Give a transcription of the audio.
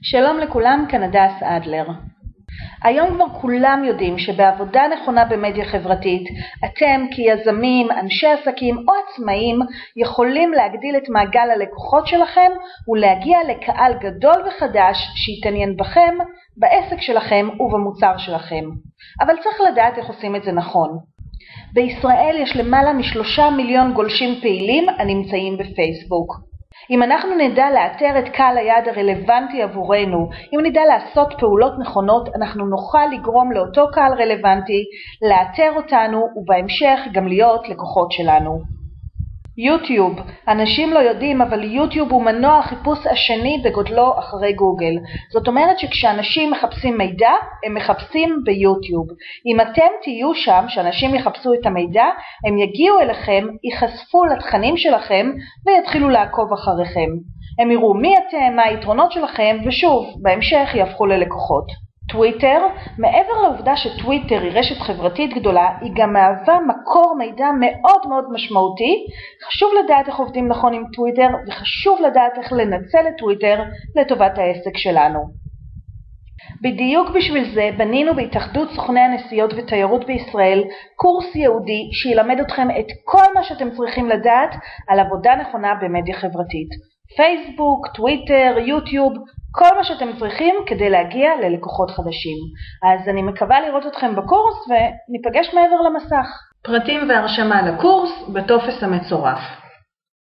שלום לכולם, כאן הדס אדלר. היום כבר כולם יודעים שבעבודה נכונה במדיה חברתית, אתם כיזמים, אנשי עסקים או עצמאים יכולים להגדיל את מעגל הלקוחות שלכם ולהגיע לקהל גדול וחדש שיתעניין בכם, בעסק שלכם ובמוצר שלכם. אבל צריך לדעת איך עושים את זה נכון. בישראל יש למעלה מ3 מיליון גולשים פעילים הנמצאים בפייסבוק. אם אנחנו נדע לאתר את קהל היעד הרלוונטי עבורנו, אם נדע לעשות פעולות נכונות, אנחנו נוכל לגרום לאותו קהל רלוונטי, לאתר אותנו ובהמשך גם להיות לקוחות שלנו. יוטיוב, אנשים לא יודעים, אבל יוטיוב הוא מנוע החיפוש השני בגודלו אחרי גוגל. זאת אומרת שכשאנשים מחפשים מידע, הם מחפשים ביוטיוב. אם אתם תהיו שם, שאנשים יחפשו את המידע, הם יגיעו אליכם, ייחשפו לתכנים שלכם ויתחילו לעקוב אחריכם. הם יראו מי אתם, מה היתרונות שלכם, ושוב, בהמשך יהפכו ללקוחות. טוויטר, מעבר לעובדה שטוויטר היא רשת חברתית גדולה, היא גם מהווה מקור מידע מאוד מאוד משמעותי. חשוב לדעת איך עובדים נכון עם טוויטר, וחשוב לדעת איך לנצל את טוויטר לטובת העסק שלנו. בדיוק בשביל זה בנינו בהתאחדות סוכני הנסיעות ותיירות בישראל קורס ייעודי שילמד אתכם את כל מה שאתם צריכים לדעת על עבודה נכונה במדיה חברתית. פייסבוק, טוויטר, יוטיוב, כל מה שאתם צריכים כדי להגיע ללקוחות חדשים. אז אני מקווה לראות אתכם בקורס וניפגש מעבר למסך. פרטים והרשמה לקורס בטופס המצורף.